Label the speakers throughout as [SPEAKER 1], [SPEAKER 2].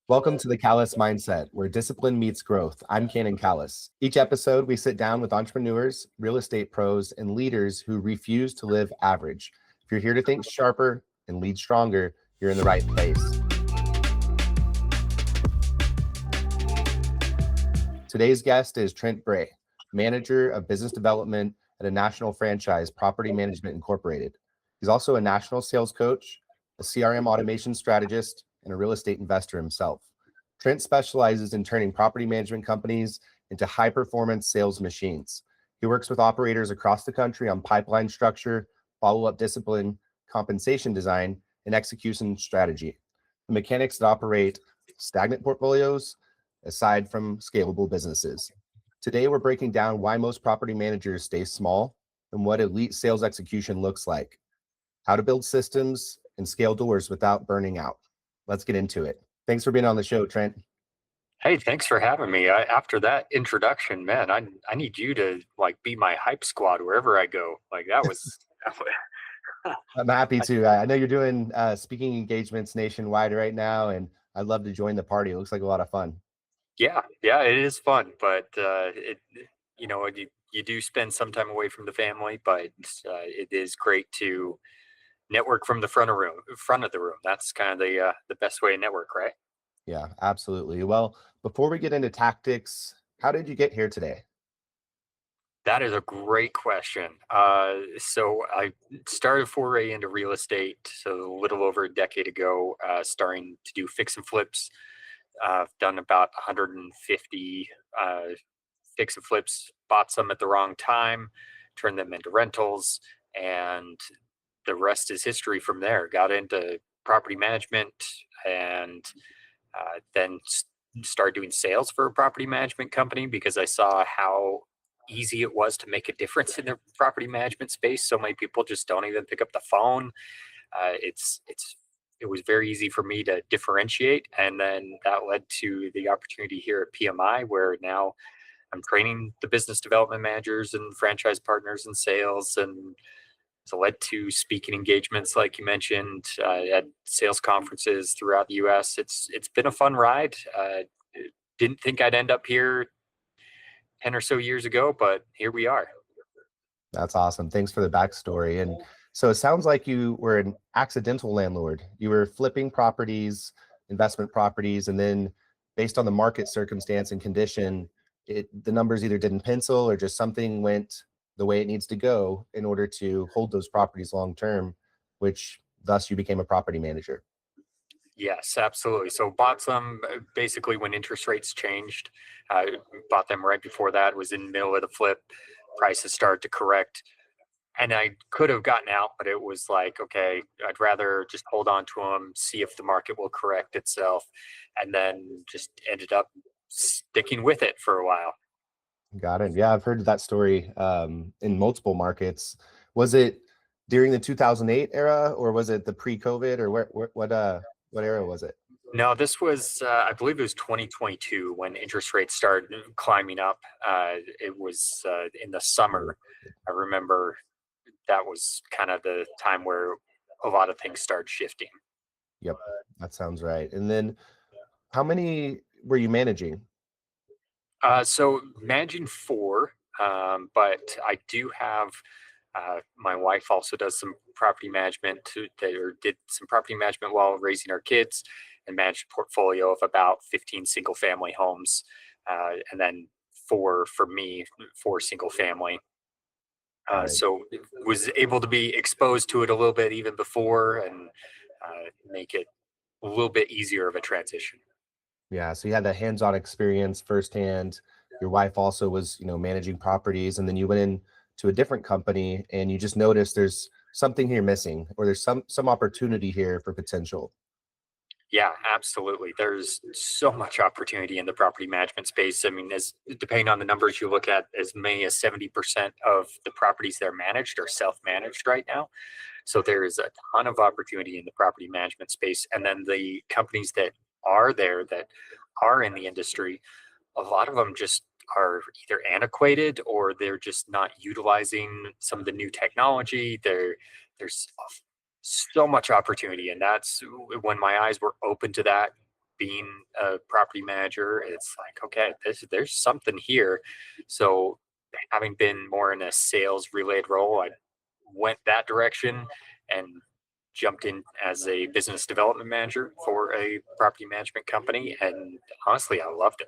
[SPEAKER 1] Welcome to the Callis Mindset, where discipline meets growth. I'm Kannon Callis. Each episode, we sit down with entrepreneurs, real estate pros, and leaders who refuse to live average. If you're here to think sharper and lead stronger, you're in the right place. Today's guest is Trent Bray, manager of business development at a national franchise, Property Management Incorporated. He's also a national sales coach, a CRM automation strategist, and a real estate investor himself. Trent specializes in turning property management companies into high-performance sales machines. He works with operators across the country on pipeline structure, follow-up discipline, compensation design, and execution strategy. The mechanics that operate stagnant portfolios aside from scalable businesses. Today, we're breaking down why most property managers stay small and what elite sales execution looks like, how to build systems and scale doors without burning out. Let's get into it. Thanks for being on the show, Trent.
[SPEAKER 2] Hey, thanks for having me. After that introduction, man, I need you to be my hype squad wherever I go. Like that was,
[SPEAKER 1] I'm happy to. I know you're doing speaking engagements nationwide right now, and I'd love to join the party. It looks like a lot of fun.
[SPEAKER 2] yeah, it is fun, but you do spend some time away from the family, but it is great to network from the front of the room. That's kind of the best way to network, right?
[SPEAKER 1] Yeah, absolutely. Well, before we get into tactics, how did you get here today?
[SPEAKER 2] That is a great question. So I started a foray into real estate so a little over a decade ago, starting to do fix and flips. I've done about 150 fix and flips, bought some at the wrong time, turned them into rentals, and the rest is history from there. Got into property management and then started doing sales for a property management company because I saw how easy it was to make a difference in the property management space. So many people just don't even pick up the phone. It was very easy for me to differentiate, and then that led to the opportunity here at PMI, where now I'm training the business development managers and franchise partners in sales, and it's led to speaking engagements, like you mentioned, at sales conferences throughout the U.S. It's been a fun ride. Didn't think I'd end up here 10 or so years ago, but here we are.
[SPEAKER 1] That's awesome. Thanks for the backstory. And so it sounds like you were an accidental landlord. You were flipping properties, investment properties, and then based on the market circumstance and condition, the numbers either didn't pencil or just something went the way it needs to go in order to hold those properties long term, which thus you became a property manager.
[SPEAKER 2] Yes, absolutely. So bought some basically when interest rates changed. Bought them right before that. Was in the middle of the flip. Prices started to correct, and I could have gotten out, but it was like, okay, I'd rather just hold on to them, see if the market will correct itself, and then just ended up sticking with it for a while.
[SPEAKER 1] Got it. Yeah, I've heard that story in multiple markets. Was it during the 2008 era, or was it the pre-COVID, or what era was it?
[SPEAKER 2] No, this was, I believe it was 2022 when interest rates started climbing up. It was in the summer. I remember that was kind of the time where a lot of things started shifting.
[SPEAKER 1] Yep, that sounds right. And then how many were you managing?
[SPEAKER 2] So managing four, but I do have my wife also does some property management or did some property management while raising our kids and managed a portfolio of about 15 single family homes. And then four for me, four single family.
[SPEAKER 1] Right.
[SPEAKER 2] So was able to be exposed to it a little bit even before and make it a little bit easier of a transition.
[SPEAKER 1] Yeah, so you had that hands-on experience firsthand. Your wife also was, managing properties, and then you went in to a different company and you just noticed there's something here missing, or there's some opportunity here for potential.
[SPEAKER 2] Yeah, absolutely. There's so much opportunity in the property management space. I mean, as depending on the numbers you look at, as many as 70% of the properties that are managed are self-managed right now. So there is a ton of opportunity in the property management space. And then the companies that are there that are in the industry, a lot of them just are either antiquated or they're just not utilizing some of the new technology. There's so much opportunity, and that's when my eyes were open to that being a property manager, it's like, okay, there's something here. So having been more in a sales related role, I went that direction and jumped in as a business development manager for a property management company. And honestly, I loved it.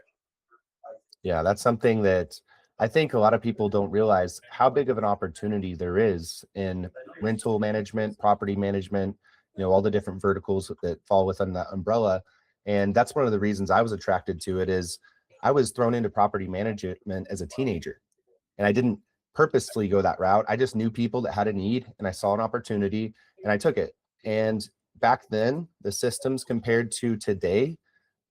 [SPEAKER 1] Yeah, that's something that I think a lot of people don't realize how big of an opportunity there is in rental management, property management, all the different verticals that fall within that umbrella. And that's one of the reasons I was attracted to it is I was thrown into property management as a teenager and I didn't purposefully go that route. I just knew people that had a need and I saw an opportunity and I took it. And back then, the systems compared to today,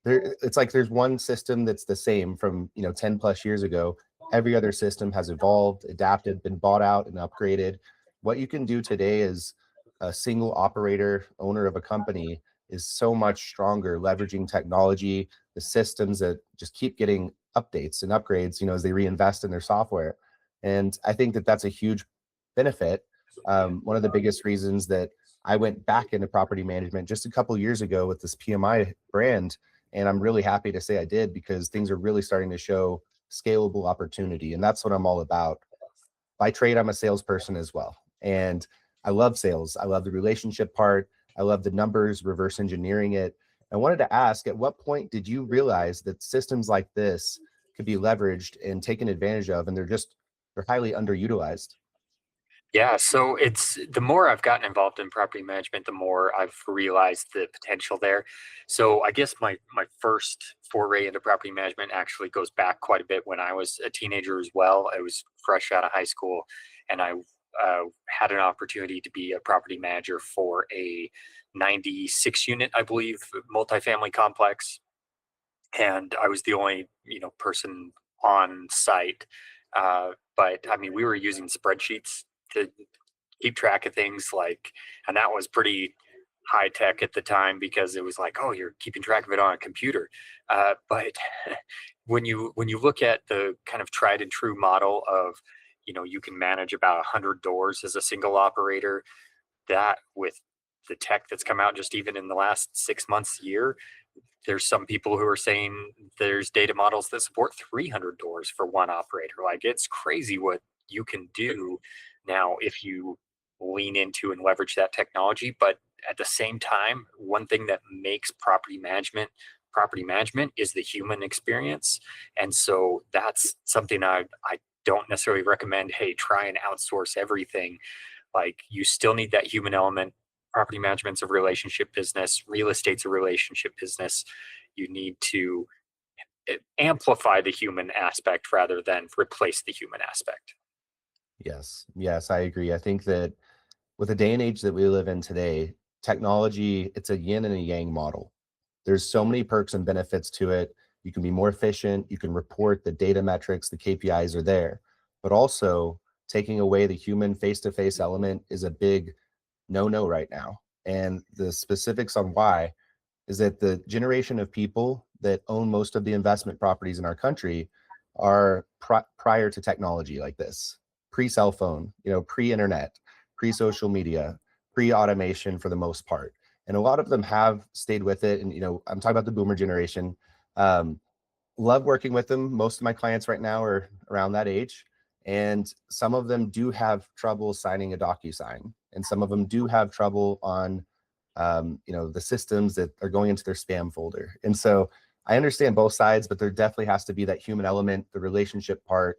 [SPEAKER 1] it's like there's one system that's the same from 10 plus years ago. Every other system has evolved, adapted, been bought out and upgraded. What you can do today is a single operator owner of a company is so much stronger, leveraging technology, the systems that just keep getting updates and upgrades as they reinvest in their software. And I think that that's a huge benefit. One of the biggest reasons that I went back into property management just a couple years ago with this PMI brand, and I'm really happy to say I did because things are really starting to show scalable opportunity. And that's what I'm all about. By trade, I'm a salesperson as well. And I love sales. I love the relationship part. I love the numbers, reverse engineering it. I wanted to ask, at what point did you realize that systems like this could be leveraged and taken advantage of, and they're highly underutilized?
[SPEAKER 2] Yeah, so it's the more I've gotten involved in property management, the more I've realized the potential there. So I guess my first foray into property management actually goes back quite a bit when I was a teenager as well. I was fresh out of high school, and I had an opportunity to be a property manager for a 96 unit, I believe, multifamily complex, and I was the only person on site. But I mean, we were using spreadsheets to keep track of things, like, and that was pretty high tech at the time because it was like, oh, you're keeping track of it on a computer. But when you look at the kind of tried and true model of you can manage about 100 doors as a single operator, that with the tech that's come out just even in the last 6 months, year, there's some people who are saying there's data models that support 300 doors for one operator. Like, it's crazy what you can do now if you lean into and leverage that technology. But at the same time, one thing that makes property management is the human experience. And so that's something I don't necessarily recommend, hey, try and outsource everything. Like, you still need that human element. Property management's a relationship business, real estate's a relationship business. You need to amplify the human aspect rather than replace the human aspect.
[SPEAKER 1] Yes, yes, I agree. I think that with the day and age that we live in today, technology, it's a yin and a yang model. There's so many perks and benefits to it. You can be more efficient, you can report the data metrics, the KPIs are there. But also taking away the human face-to-face element is a big no right now. And the specifics on why is that the generation of people that own most of the investment properties in our country are prior to technology like this, pre-cell phone, pre-internet, pre-social media, pre-automation for the most part. And a lot of them have stayed with it. And, I'm talking about the boomer generation. Um, Love working with them. Most of my clients right now are around that age. And some of them do have trouble signing a DocuSign. And some of them do have trouble on, the systems that are going into their spam folder. And so I understand both sides, but there definitely has to be that human element, the relationship part.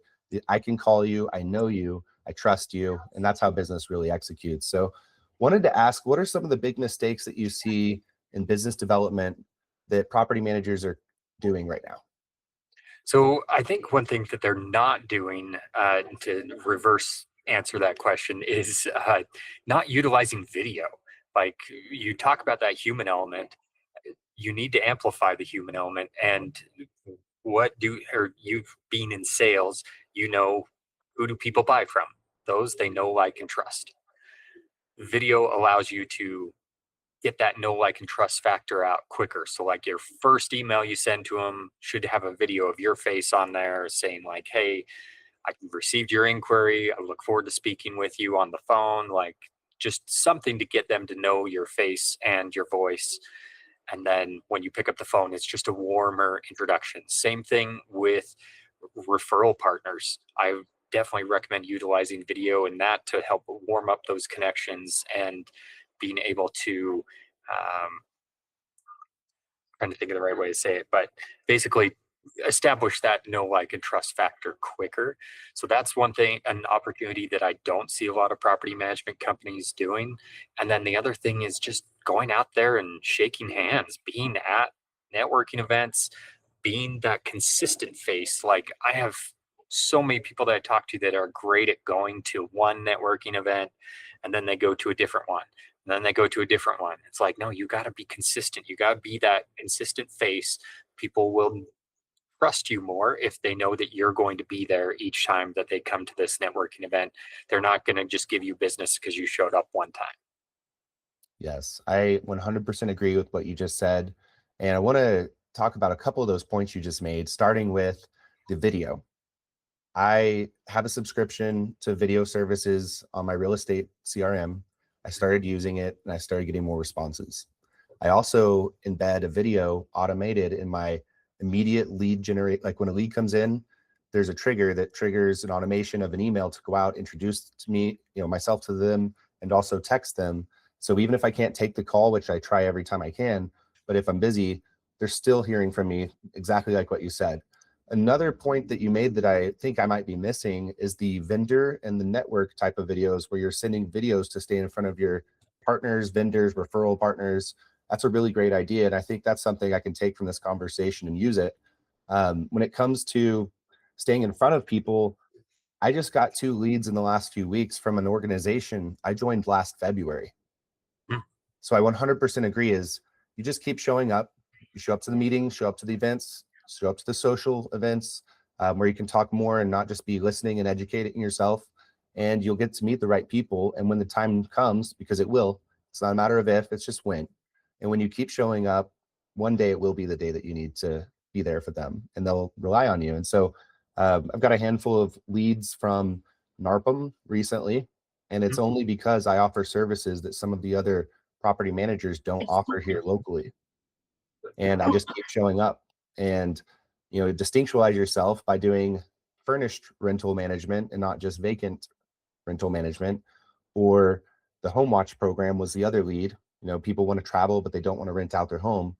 [SPEAKER 1] I can call you, I know you, I trust you, and that's how business really executes. So wanted to ask, what are some of the big mistakes that you see in business development that property managers are doing right now?
[SPEAKER 2] So I think one thing that they're not doing, to reverse answer that question, is not utilizing video. Like, you talk about that human element, you need to amplify the human element. And or you've been in sales, who do people buy from? Those they know, like, and trust. Video allows you to get that know, like, and trust factor out quicker. So, like, your first email you send to them should have a video of your face on there saying, like, hey, I received your inquiry. I look forward to speaking with you on the phone. Like, just something to get them to know your face and your voice. And then when you pick up the phone, it's just a warmer introduction. Same thing with referral partners. I definitely recommend utilizing video in that to help warm up those connections and being able to trying to think of the right way to say it, but basically establish that know, like, and trust factor quicker. So that's one thing, an opportunity that I don't see a lot of property management companies doing. And then the other thing is just going out there and shaking hands, being at networking events, being that consistent face. Like, I have so many people that I talk to that are great at going to one networking event and then they go to a different one. And then they go to a different one. It's like, no, you got to be consistent. You got to be that consistent face. People will trust you more if they know that you're going to be there each time that they come to this networking event. They're not going to just give you business because you showed up one time.
[SPEAKER 1] Yes, I 100% agree with what you just said. And I want to talk about a couple of those points you just made, starting with the video. I have a subscription to video services on my real estate CRM. I started using it and I started getting more responses. I also embed a video automated in my immediate lead generate. Like when a lead comes in, there's a trigger that triggers an automation of an email to go out, introduce to me, myself to them, and also text them. So even if I can't take the call, which I try every time I can, but if I'm busy, they're still hearing from me exactly like what you said. Another point that you made that I think I might be missing is the vendor and the network type of videos where you're sending videos to stay in front of your partners, vendors, referral partners. That's a really great idea. And I think that's something I can take from this conversation and use it. When it comes to staying in front of people, I just got 2 leads in the last few weeks from an organization I joined last February.
[SPEAKER 2] Hmm.
[SPEAKER 1] So I 100% agree is you just keep showing up. You show up to the meetings, show up to the events, show up to the social events where you can talk more and not just be listening and educating yourself. And you'll get to meet the right people. And when the time comes, because it will, it's not a matter of if, it's just when. And when you keep showing up, one day it will be the day that you need to be there for them and they'll rely on you. And so I've got a handful of leads from NARPM recently, and it's only because I offer services that some of the other property managers don't offer here locally. And I just keep showing up and, distinctualize yourself by doing furnished rental management and not just vacant rental management. Or the home watch program was the other lead. People want to travel, but they don't want to rent out their home.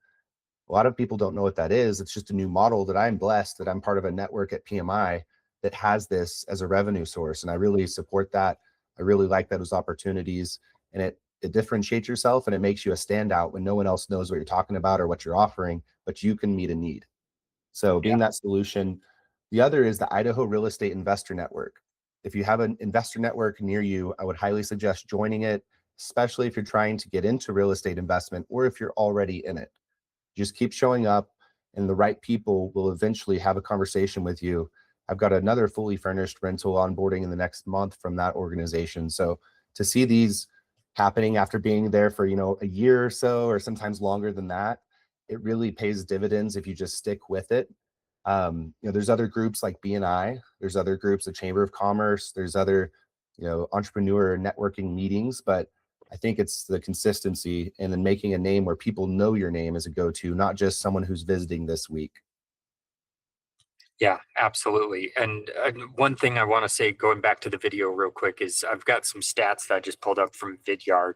[SPEAKER 1] A lot of people don't know what that is. It's just a new model that I'm blessed that I'm part of a network at PMI that has this as a revenue source. And I really support that. I really like those opportunities, and it differentiates yourself and it makes you a standout when no one else knows what you're talking about or what you're offering, but you can meet a need. So being that solution. The other is the Idaho Real Estate Investor Network. If you have an investor network near you, I would highly suggest joining it, especially if you're trying to get into real estate investment or if you're already in it. Just keep showing up and the right people will eventually have a conversation with you. I've got another fully furnished rental onboarding in the next month from that organization. So to see these happening after being there for, a year or so, or sometimes longer than that, it really pays dividends if you just stick with it. There's other groups like BNI, there's other groups, the Chamber of Commerce, there's other, entrepreneur networking meetings, but I think it's the consistency and then making a name where people know your name as a go-to, not just someone who's visiting this week.
[SPEAKER 2] Yeah, absolutely. And one thing I want to say, going back to the video real quick, is I've got some stats that I just pulled up from Vidyard.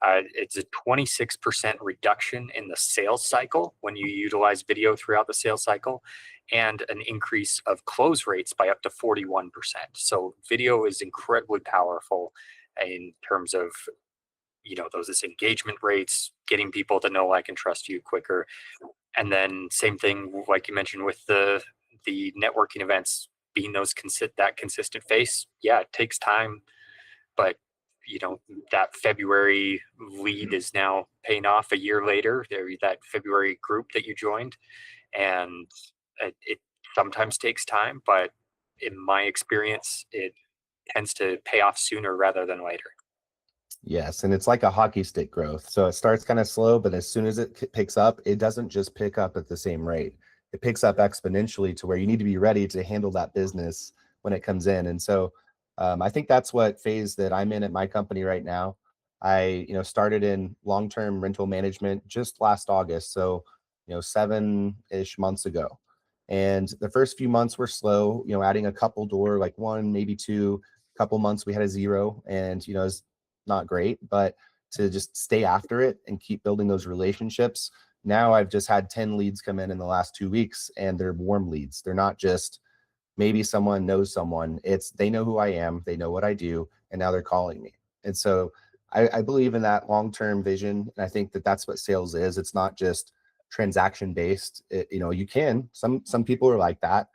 [SPEAKER 2] It's a 26% reduction in the sales cycle when you utilize video throughout the sales cycle, and an increase of close rates by up to 41%. So video is incredibly powerful in terms of those engagement rates, getting people to know, like, and trust you quicker. And then same thing, like you mentioned, with the networking events, being that consistent face. Yeah, it takes time, but that February lead is now paying off a year later. That February group that you joined, and it sometimes takes time, but in my experience, it tends to pay off sooner rather than later.
[SPEAKER 1] Yes, and it's like a hockey stick growth. So it starts kind of slow, but as soon as it picks up, it doesn't just pick up at the same rate. It picks up exponentially to where you need to be ready to handle that business when it comes in. And so I think that's what phase that I'm in at my company right now. I, started in long-term rental management just last August. So, 7-ish months ago. And the first few months were slow, adding a couple door, like one, maybe two, couple months we had a zero, and, it's not great, but to just stay after it and keep building those relationships. Now I've just had 10 leads come in the last 2 weeks, and they're warm leads. They're not just maybe someone knows someone. It's they know who I am, they know what I do, and now they're calling me. And so I believe in that long-term vision. And I think that that's what sales is. It's not just transaction based. You can, some people are like that.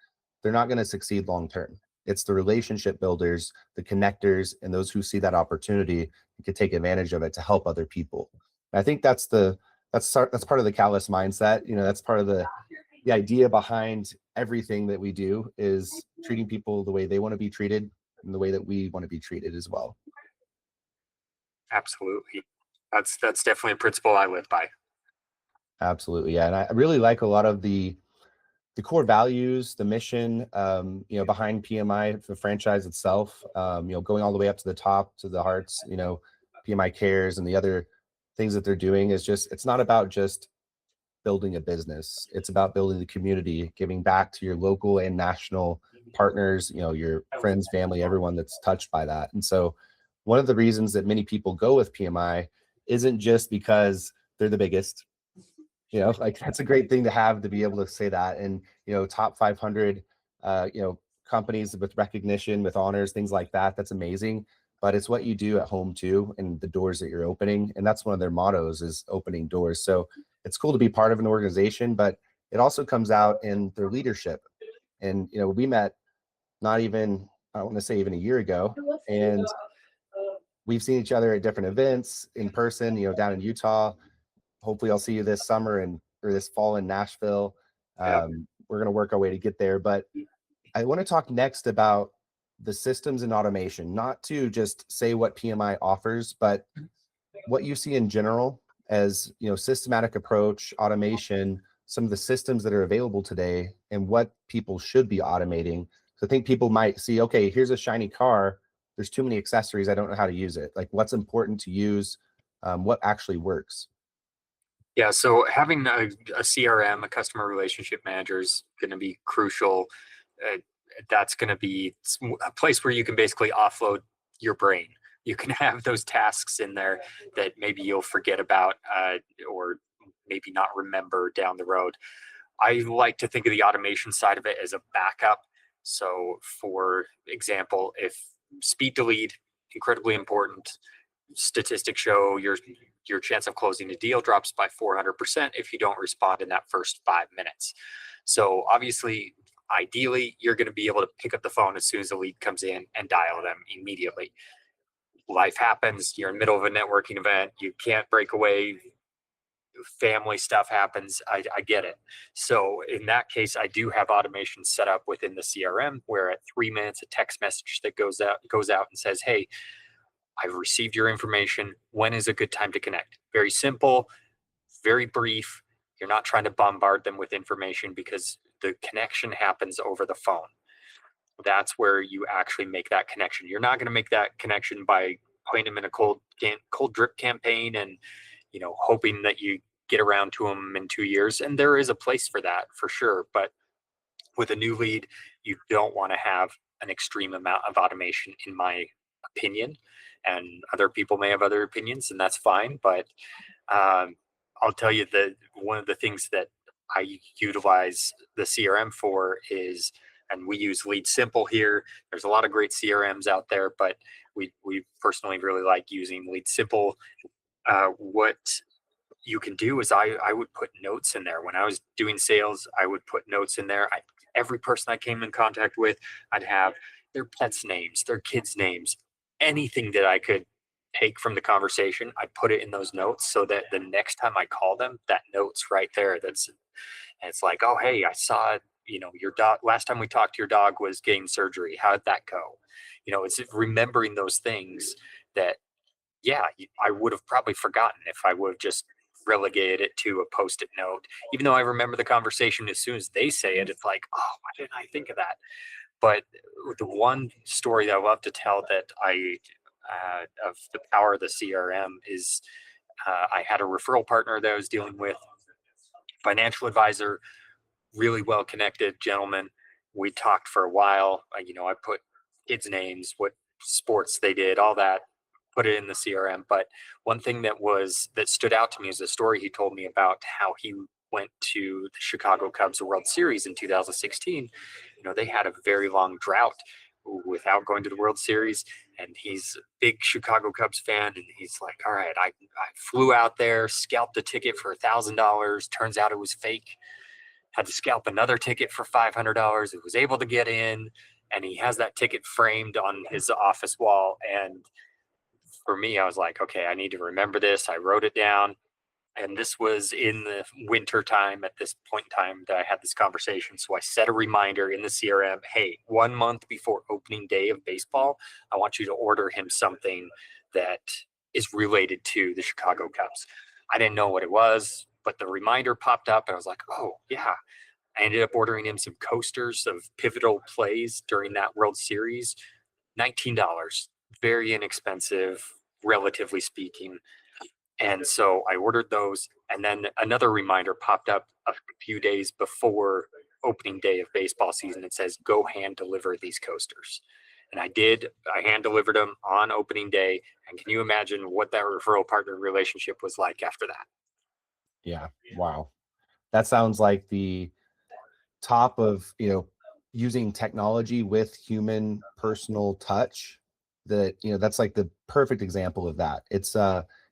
[SPEAKER 1] They're not going to succeed long-term. It's the relationship builders, the connectors, and those who see that opportunity and can take advantage of it to help other people. And I think that's part of the Callis mindset. That's part of the idea behind everything that we do, is treating people the way they want to be treated and the way that we want to be treated as well.
[SPEAKER 2] Absolutely. That's definitely a principle I live by.
[SPEAKER 1] Absolutely. Yeah. And I really like a lot of the core values, the mission, behind PMI, the franchise itself, going all the way up to the top, to the hearts, PMI cares and the other things that they're doing is just, it's not about just building a business. It's about building the community, giving back to your local and national partners, your friends, family, everyone that's touched by that. And so one of the reasons that many people go with PMI isn't just because they're the biggest, like that's a great thing to have, to be able to say that. And, top 500, companies with recognition, with honors, things like that. That's amazing. But it's what you do at home too, and the doors that you're opening. And that's one of their mottos, is opening doors. So it's cool to be part of an organization, but it also comes out in their leadership. And, we met not even, I want to say even a year ago, and we've seen each other at different events in person, down in Utah. Hopefully I'll see you this summer or this fall in Nashville.
[SPEAKER 2] Yep.
[SPEAKER 1] We're going to work our way to get there, but I want to talk next about the systems and automation, not to just say what PMI offers, but what you see in general as, systematic approach, automation, some of the systems that are available today and what people should be automating. So I think people might see, okay, here's a shiny car. There's too many accessories. I don't know how to use it. Like, what's important to use, what actually works.
[SPEAKER 2] Yeah, so having a CRM, a customer relationship manager, is going to be crucial. Uh, that's going to be a place where you can basically offload your brain. You can have those tasks in there that maybe you'll forget about, or maybe not remember down the road. I like to think of the automation side of it as a backup. So, for example, if speed to lead, incredibly important. Statistics show your chance of closing a deal drops by 400% if you don't respond in that first 5 minutes. So obviously, ideally, you're going to be able to pick up the phone as soon as the lead comes in and dial them immediately. Life happens. You're in the middle of a networking event. You can't break away. Family stuff happens. I get it. So in that case, I do have automation set up within the CRM where at 3 minutes, a text message that goes out and says, "Hey, I've received your information. When is a good time to connect?" Very simple, very brief. You're not trying to bombard them with information because the connection happens over the phone. That's where you actually make that connection. You're not going to make that connection by putting them in a cold drip campaign and hoping that you get around to them in 2 years. And there is a place for that for sure. But with a new lead, you don't want to have an extreme amount of automation, in my opinion. And other people may have other opinions, and that's fine. But I'll tell you that one of the things that I utilize the CRM for is, and we use Lead Simple here. There's a lot of great CRMs out there, but we personally really like using Lead Simple. What you can do is I would put notes in there. When I was doing sales, I would put notes in there. Every person I came in contact with, I'd have their pets' names, their kids' names, anything that I could take from the conversation. I put it in those notes so that the next time I call them, that note's right there. And it's like, oh, hey, I saw, your dog, last time we talked, your dog was getting surgery. How did that go? It's remembering those things that, yeah, I would have probably forgotten if I would have just relegated it to a post-it note. Even though I remember the conversation, as soon as they say it, it's like, oh, why didn't I think of that? But the one story that I love to tell that I of the power of the CRM is I had a referral partner that I was dealing with, financial advisor, really well connected gentleman. We talked for a while. I put kids' names, what sports they did, all that, put it in the CRM. But one thing that stood out to me is a story he told me about how he went to the Chicago Cubs World Series in 2016. They had a very long drought without going to the World Series. And he's a big Chicago Cubs fan. And he's like, all right, I flew out there, scalped a ticket for $1,000. Turns out it was fake. Had to scalp another ticket for $500. It was able to get in. And he has that ticket framed on his office wall. And for me, I was like, okay, I need to remember this. I wrote it down. And this was in the winter time at this point in time that I had this conversation. So I set a reminder in the CRM, hey, 1 month before opening day of baseball, I want you to order him something that is related to the Chicago Cubs. I didn't know what it was, but the reminder popped up and I was like, oh, yeah. I ended up ordering him some coasters of pivotal plays during that World Series. $19, very inexpensive, relatively speaking. And so I ordered those, and then another reminder popped up a few days before opening day of baseball season. It says, go hand deliver these coasters. And I did. I hand delivered them on opening day. And can you imagine what that referral partner relationship was like after that?
[SPEAKER 1] Yeah. Wow. That sounds like the top of, using technology with human personal touch. That's like the perfect example of that. It's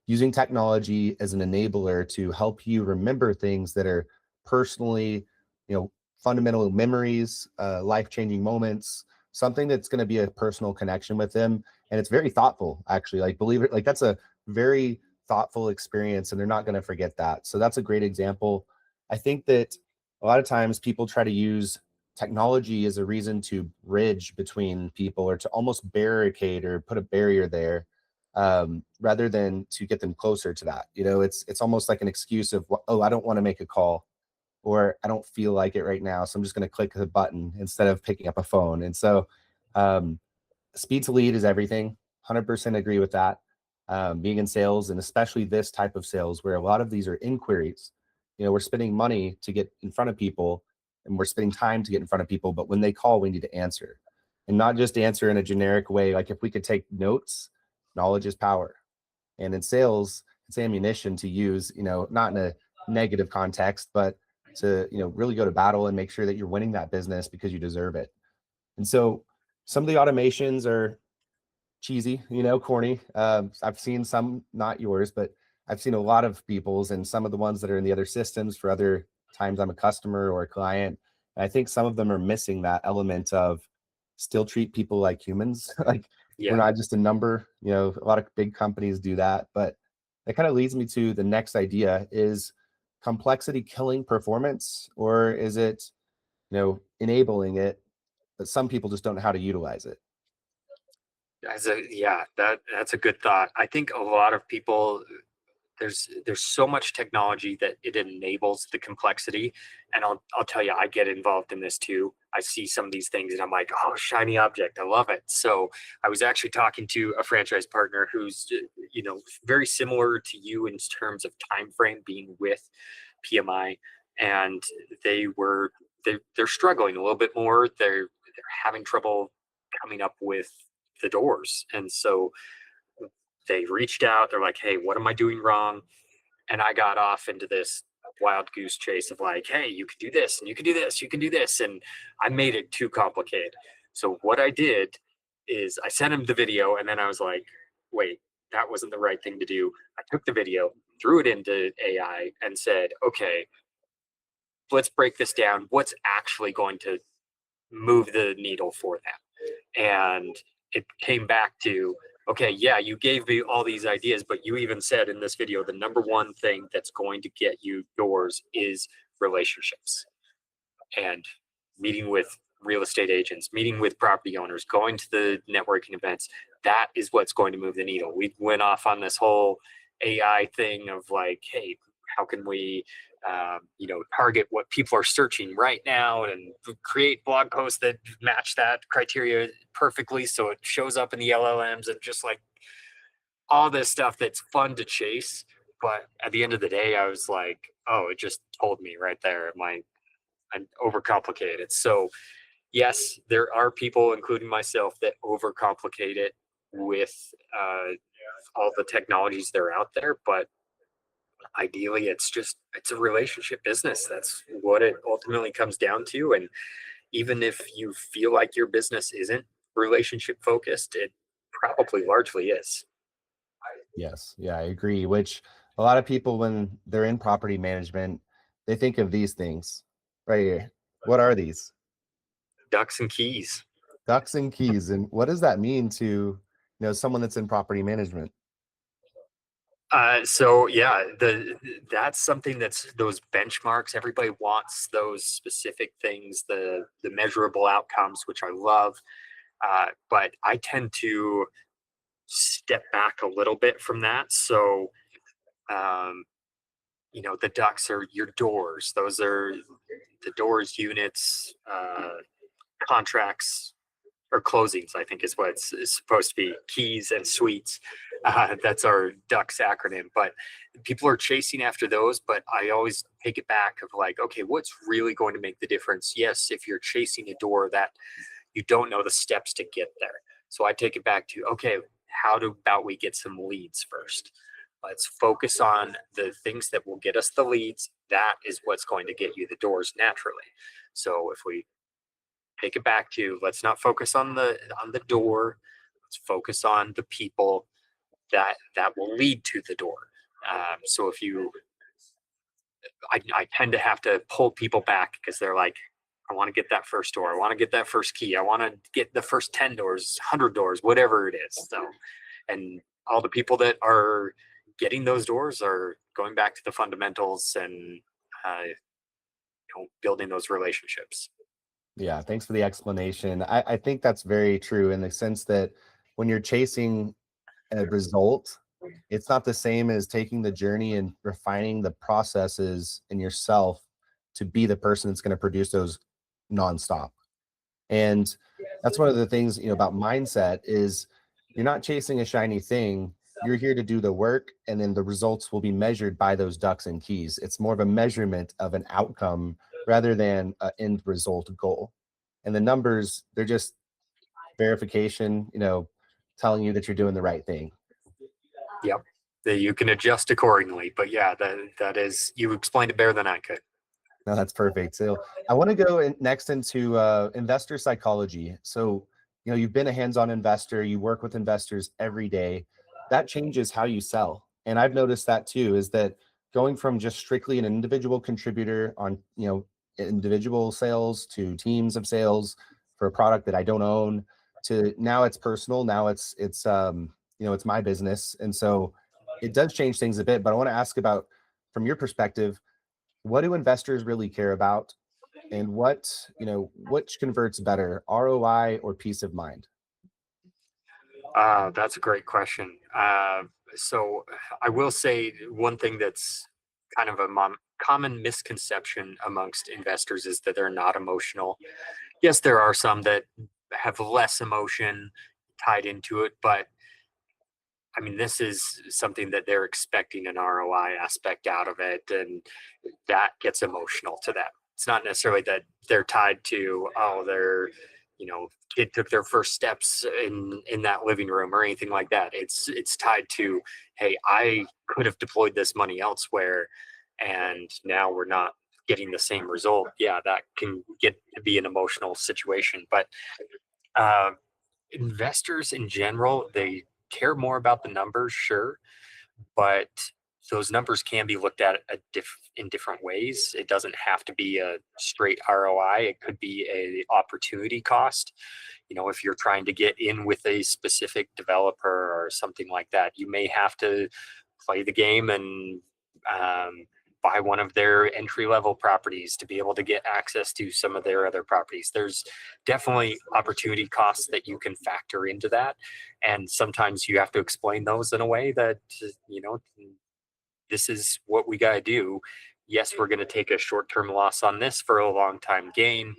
[SPEAKER 1] using technology as an enabler to help you remember things that are personally, fundamental memories, life-changing moments, something that's going to be a personal connection with them. And it's very thoughtful, actually. Like, believe it, like that's a very thoughtful experience and they're not going to forget that. So that's a great example. I think that a lot of times people try to use technology as a reason to bridge between people or to almost barricade or put a barrier there, rather than to get them closer to that. It's almost like an excuse of, oh, I don't want to make a call, or I don't feel like it right now, so I'm just going to click the button instead of picking up a phone. And so speed to lead is everything. 100% agree with that. Being in sales, and especially this type of sales where a lot of these are inquiries, we're spending money to get in front of people and we're spending time to get in front of people, but when they call, we need to answer, and not just answer in a generic way. Like, if we could take notes, knowledge is power. And in sales, it's ammunition to use, not in a negative context, but to, really go to battle and make sure that you're winning that business because you deserve it. And so some of the automations are cheesy, corny. I've seen some, not yours, but I've seen a lot of people's, and some of the ones that are in the other systems for other times I'm a customer or a client. And I think some of them are missing that element of still treat people like humans. Like, we're not just a number. A lot of big companies do that, but that kind of leads me to the next idea: is complexity killing performance, or is it, enabling it, but some people just don't know how to utilize it?
[SPEAKER 2] That's a good thought. I think a lot of people, there's so much technology that it enables the complexity. And I'll tell you, I get involved in this too. I see some of these things and I'm like, oh, shiny object, I love it. So I was actually talking to a franchise partner who's very similar to you in terms of time frame, being with PMI, and they're struggling a little bit more. They're having trouble coming up with the doors. And so they reached out. They're like, hey, what am I doing wrong? And I got off into this wild goose chase of like, hey, you can do this and you can do this, you can do this. And I made it too complicated. So what I did is I sent him the video, and then I was like, wait, that wasn't the right thing to do. I took the video, threw it into AI, and said, okay, let's break this down. What's actually going to move the needle for them? And it came back to, okay, yeah, you gave me all these ideas, but you even said in this video, the number one thing that's going to get you doors is relationships, and meeting with real estate agents, meeting with property owners, going to the networking events. That is what's going to move the needle. We went off on this whole AI thing of like, hey, how can we target what people are searching right now and create blog posts that match that criteria perfectly. So it shows up in the LLMs and just like all this stuff that's fun to chase. But at the end of the day, I was like, oh, it just told me right there. I'm overcomplicated it. So yes, there are people, including myself, that overcomplicate it with all the technologies that are out there. But ideally, it's a relationship business. That's what it ultimately comes down to. And even if you feel like your business isn't relationship focused, it probably largely is.
[SPEAKER 1] Yes, yeah, I agree. Which a lot of people, when they're in property management, they think of these things right here. What are these?
[SPEAKER 2] Ducks and keys.
[SPEAKER 1] Ducks and keys. And what does that mean to, someone that's in property management?
[SPEAKER 2] So yeah, that's something that's those benchmarks. Everybody wants those specific things, the measurable outcomes, which I love. But I tend to step back a little bit from that. So, um, the ducks are your doors. Those are the doors, units, contracts, or closings, I think is what it's supposed to be. Keys and suites. That's our ducks acronym. But people are chasing after those. But I always take it back of like, okay, what's really going to make the difference? Yes, if you're chasing a door that you don't know the steps to get there. So I take it back to, okay, about we get some leads first? Let's focus on the things that will get us the leads. That is what's going to get you the doors naturally. So if we take it back to, let's not focus on the door. Let's focus on the people that will lead to the door. So if I tend to have to pull people back because they're like, I want to get that first door. I want to get that first key. I want to get the first 10 doors, 100 doors, whatever it is. So, and all the people that are getting those doors are going back to the fundamentals and building those relationships.
[SPEAKER 1] Yeah, thanks for the explanation. I think that's very true in the sense that when you're chasing a result, it's not the same as taking the journey and refining the processes in yourself to be the person that's going to produce those nonstop. And that's one of the things, about mindset is you're not chasing a shiny thing. You're here to do the work, and then the results will be measured by those ducks and keys. It's more of a measurement of an outcome rather than an end result goal. And the numbers, they're just verification, telling you that you're doing the right thing.
[SPEAKER 2] Yep. That you can adjust accordingly. But yeah, that is, you explained it better than I could.
[SPEAKER 1] No, that's perfect. So I want to go next into investor psychology. So, you've been a hands-on investor, you work with investors every day. That changes how you sell. And I've noticed that too, is that going from just strictly an individual contributor on, individual sales to teams of sales for a product that I don't own to now it's personal. Now it's my business. And so it does change things a bit, but I want to ask about, from your perspective, what do investors really care about, and which converts better, ROI or peace of mind?
[SPEAKER 2] That's a great question. So I will say one thing that's kind of a common misconception amongst investors is that they're not emotional. Yes, there are some that have less emotion tied into it, but I mean, this is something that they're expecting an ROI aspect out of it, and that gets emotional to them. It's not necessarily that they're tied to, oh, kid took their first steps in that living room or anything like that. It's tied to, hey, I could have deployed this money elsewhere, and now we're not getting the same result. Yeah, that can get to be an emotional situation, but uh, investors in general, they care more about the numbers, sure, but those numbers can be looked at in different ways. It doesn't have to be a straight ROI. It could be a opportunity cost. If you're trying to get in with a specific developer or something like that, you may have to play the game and buy one of their entry level properties to be able to get access to some of their other properties. There's definitely opportunity costs that you can factor into that. And sometimes you have to explain those in a way that, this is what we got to do. yes, we're going to take a short-term loss on this for a long-time gain.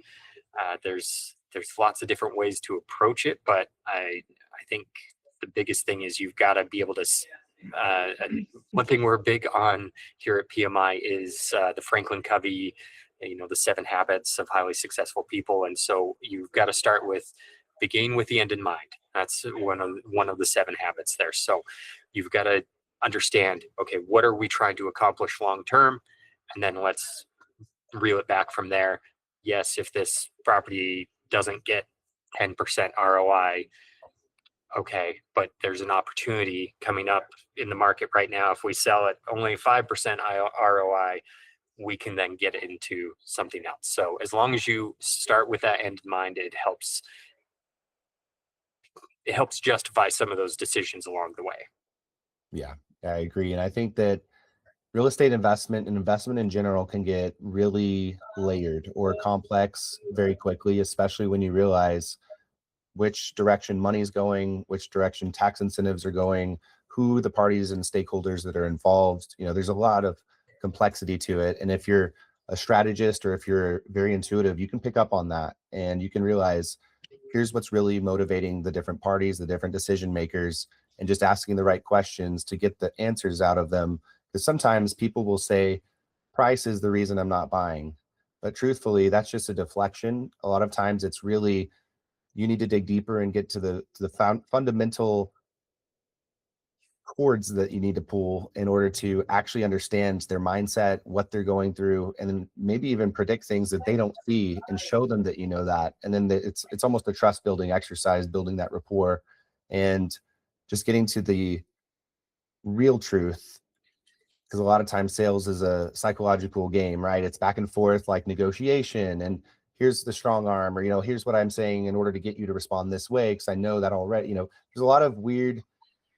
[SPEAKER 2] There's lots of different ways to approach it, but I think the biggest thing is you've got to be able to. And one thing we're big on here at PMI is the Franklin Covey, the 7 habits of highly successful people, and so you've got to start with begin with the end in mind. That's one of the 7 habits there. So you've got to understand, okay, what are we trying to accomplish long term, and then let's reel it back from there. Yes, if this property doesn't get 10% ROI, okay, but there's an opportunity coming up in the market right now. If we sell it only 5% ROI, we can then get into something else. So as long as you start with that end in mind, it helps justify some of those decisions along the way.
[SPEAKER 1] Yeah, I agree. And I think that real estate investment and investment in general can get really layered or complex very quickly, especially when you realize which direction money is going, which direction tax incentives are going, who the parties and stakeholders that are involved. There's a lot of complexity to it. And if you're a strategist or if you're very intuitive, you can pick up on that and you can realize here's what's really motivating the different parties, the different decision makers, and just asking the right questions to get the answers out of them. Because sometimes people will say, price is the reason I'm not buying. But truthfully, that's just a deflection. A lot of times it's really, you need to dig deeper and get to the fundamental chords that you need to pull in order to actually understand their mindset, what they're going through, and then maybe even predict things that they don't see and show them that you know that. And then it's almost a trust building exercise, building that rapport and just getting to the real truth. Because a lot of times sales is a psychological game, right? It's back and forth like negotiation and here's the strong arm, or here's what I'm saying in order to get you to respond this way because I know that already. There's a lot of weird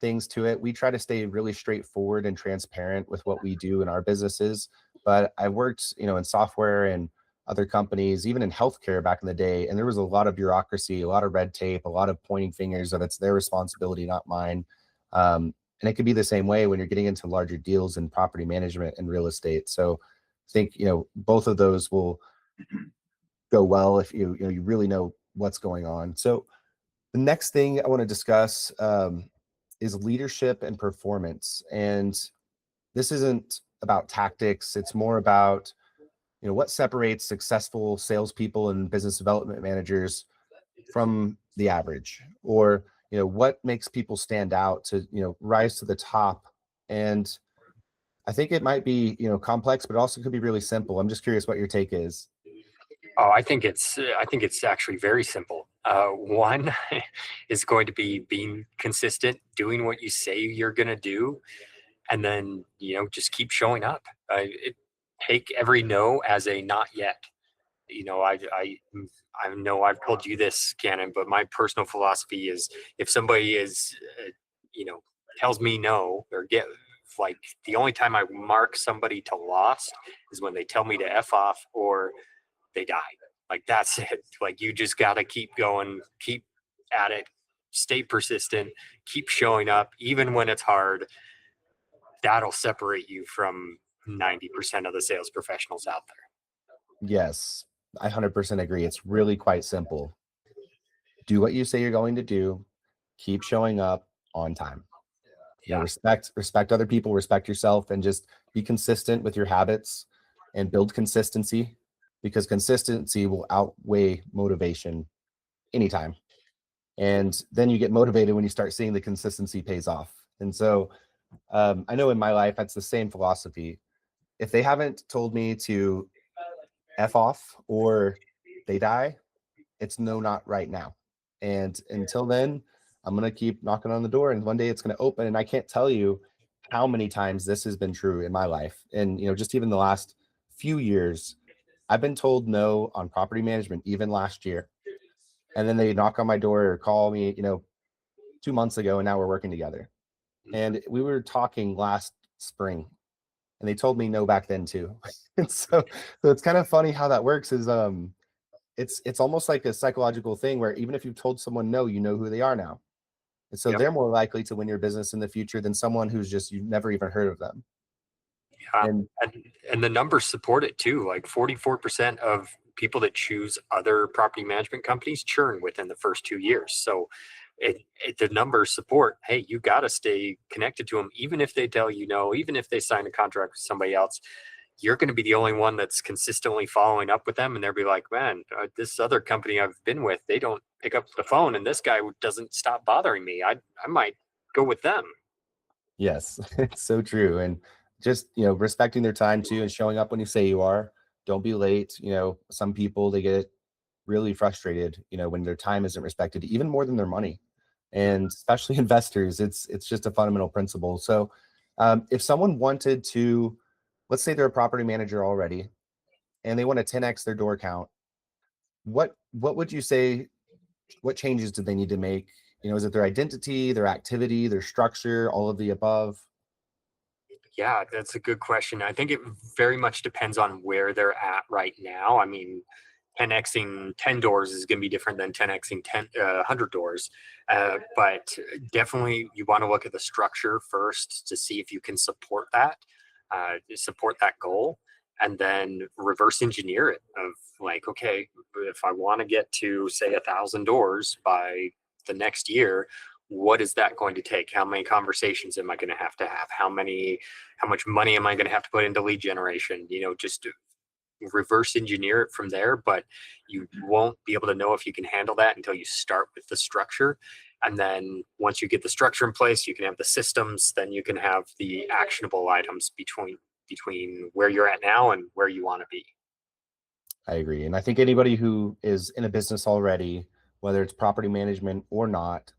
[SPEAKER 1] things to it. We try to stay really straightforward and transparent with what we do in our businesses. But I worked, in software and other companies, even in healthcare back in the day, and there was a lot of bureaucracy, a lot of red tape, a lot of pointing fingers of it's their responsibility, not mine. And it could be the same way when you're getting into larger deals in property management and real estate. So I think, both of those will go well if you really know what's going on. So the next thing I want to discuss is leadership and performance. And this isn't about tactics. It's more about, what separates successful salespeople and business development managers from the average, or, what makes people stand out to, rise to the top. And I think it might be, complex, but also could be really simple. I'm just curious what your take is.
[SPEAKER 2] Oh, I think it's actually very simple. One is going to be being consistent, doing what you say you're going to do, and then just keep showing up. Take every no as a not yet. I know I've told you this, Cannon, but my personal philosophy is if somebody is, you know, tells me no or get like the only time I mark somebody to lost is when they tell me to F off or they die. Like that's it. Like you just got to keep going, keep at it, stay persistent, keep showing up, even when it's hard. That'll separate you from 90% of the sales professionals out there.
[SPEAKER 1] Yes, I 100% agree. It's really quite simple. Do what you say you're going to do. Keep showing up on time.
[SPEAKER 2] Yeah.
[SPEAKER 1] Respect other people, respect yourself, and just be consistent with your habits and build consistency, because consistency will outweigh motivation anytime. And then you get motivated when you start seeing the consistency pays off. And so I know in my life, that's the same philosophy. If they haven't told me to F off or they die, it's no, not right now. And until then, I'm going to keep knocking on the door and one day it's going to open. And I can't tell you how many times this has been true in my life. And, just even the last few years, I've been told no on property management, even last year. And then they knock on my door or call me, 2 months ago, and now we're working together. And we were talking last spring and they told me no back then too. And so it's kind of funny how that works is, it's almost like a psychological thing where even if you've told someone no, you know who they are now. And so
[SPEAKER 2] Yep.
[SPEAKER 1] they're more likely to win your business in the future than someone who's just, you've never even heard of them.
[SPEAKER 2] Yeah,
[SPEAKER 1] And
[SPEAKER 2] and the numbers support it too. Like 44% of people that choose other property management companies churn within the first 2 years. So the numbers support, hey, you got to stay connected to them, even if they tell you no, even if they sign a contract with somebody else. You're going to be the only one that's consistently following up with them, and they'll be like, man, this other company I've been with, they don't pick up the phone, and this guy doesn't stop bothering me. I might go with them.
[SPEAKER 1] yes, it's so true. And just, respecting their time too and showing up when you say you are. Don't be late. Some people, they get really frustrated, when their time isn't respected, even more than their money. And especially investors, it's just a fundamental principle. So if someone wanted to, let's say they're a property manager already and they want to 10x their door count, what would you say, what changes do they need to make? Is it their identity, their activity, their structure, all of the above?
[SPEAKER 2] Yeah, that's a good question. I think it very much depends on where they're at right now. I mean, 10xing 10 doors is going to be different than 10xing 100 doors. But definitely you want to look at the structure first to see if you can support that goal, and then reverse engineer it of like, okay, if I want to get to say 1,000 doors by the next year, what is that going to take? How many conversations am I going to have? How much money am I going to have to put into lead generation? Just reverse engineer it from there, but you won't be able to know if you can handle that until you start with the structure. And then once you get the structure in place, you can have the systems, then you can have the actionable items between where you're at now and where you want to be.
[SPEAKER 1] I agree. And I think anybody who is in a business already, whether it's property management or not,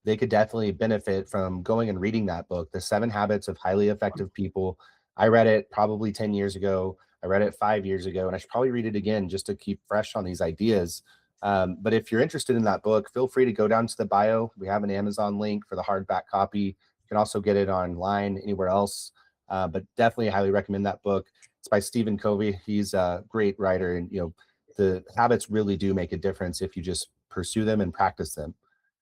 [SPEAKER 1] they could definitely benefit from going and reading that book, The 7 Habits of Highly Effective People. I read it probably 10 years ago. I read it 5 years ago, and I should probably read it again just to keep fresh on these ideas. But if you're interested in that book, feel free to go down to the bio. We have an Amazon link for the hardback copy. You can also get it online anywhere else. But definitely highly recommend that book. It's by Stephen Covey. He's a great writer, and the habits really do make a difference if you just pursue them and practice them.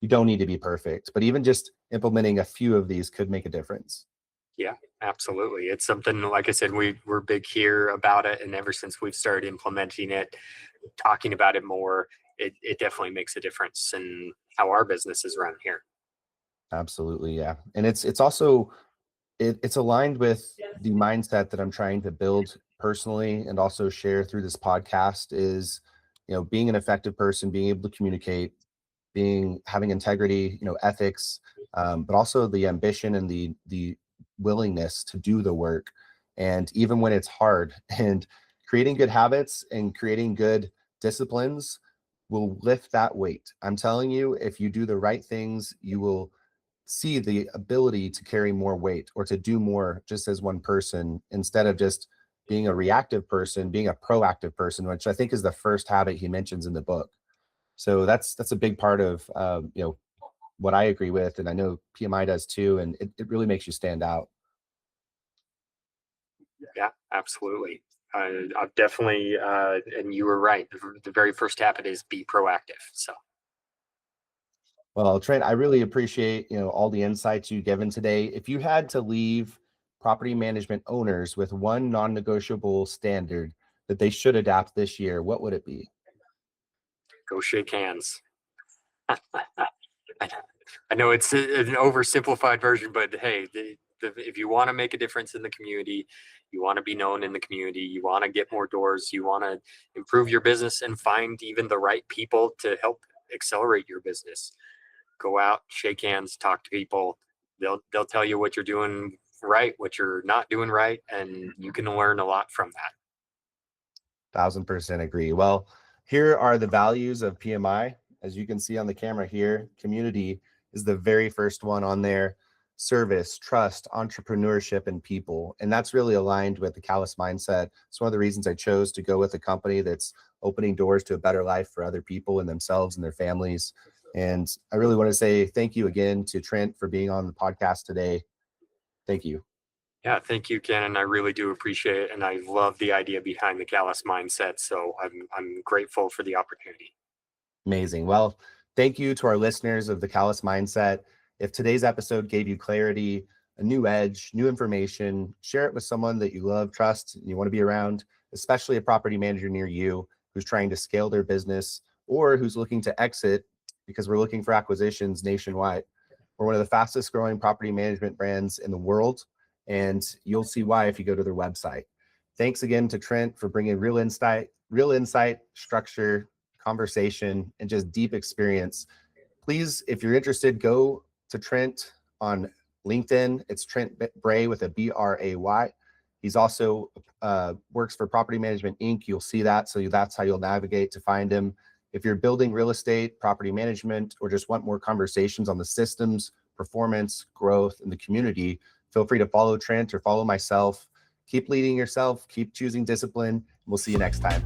[SPEAKER 1] You don't need to be perfect, but even just implementing a few of these could make a difference.
[SPEAKER 2] Yeah, absolutely. It's something, like I said, we're big here about it. And ever since we've started implementing it, talking about it more, it definitely makes a difference in how our business is run here.
[SPEAKER 1] Absolutely, yeah. And it's also it's aligned with the mindset that I'm trying to build personally and also share through this podcast is, being an effective person, being able to communicate, having integrity, ethics, but also the ambition and the willingness to do the work. And even when it's hard, and creating good habits and creating good disciplines will lift that weight. I'm telling you, if you do the right things, you will see the ability to carry more weight or to do more just as one person, instead of just being a reactive person, being a proactive person, which I think is the first habit he mentions in the book. So that's a big part of what I agree with, and I know PMI does too, and it really makes you stand out.
[SPEAKER 2] Yeah, absolutely. I've definitely, and you were right. The very first habit is be proactive. So
[SPEAKER 1] Well, Trent, I really appreciate all the insights you've given today. If you had to leave property management owners with one non-negotiable standard that they should adapt this year, what would it be?
[SPEAKER 2] go shake hands. I know it's an oversimplified version, but hey, if you want to make a difference in the community, you want to be known in the community, you want to get more doors, you want to improve your business and find even the right people to help accelerate your business. Go out, shake hands, talk to people. They'll tell you what you're doing right, what you're not doing right, and you can learn a lot from that.
[SPEAKER 1] 1,000% agree. Well, here are the values of PMI. As you can see on the camera here, community is the very first one on there. Service, trust, entrepreneurship, and people. And that's really aligned with the Callis Mindset. It's one of the reasons I chose to go with a company that's opening doors to a better life for other people and themselves and their families. And I really want to say thank you again to Trent for being on the podcast today. Thank you.
[SPEAKER 2] Yeah, thank you, Kannon. I really do appreciate it, and I love the idea behind the Callis Mindset. So I'm grateful for the opportunity.
[SPEAKER 1] Amazing. Well, thank you to our listeners of the Callis Mindset. If today's episode gave you clarity, a new edge, new information. Share it with someone that you love, trust, and you want to be around, especially a property manager near you who's trying to scale their business or who's looking to exit, because we're looking for acquisitions nationwide. We're one of the fastest growing property management brands in the world, and you'll see why if you go to their website. Thanks again to Trent for bringing real insight, structure, conversation, and just deep experience. Please, if you're interested, go to Trent on LinkedIn. It's Trent Bray with a Bray. He's also works for Property Management Inc. You'll see that. So that's how you'll navigate to find him. If you're building real estate, property management, or just want more conversations on the systems, performance, growth, and the community, feel free to follow Trent or follow myself. Keep leading yourself, keep choosing discipline. We'll see you next time.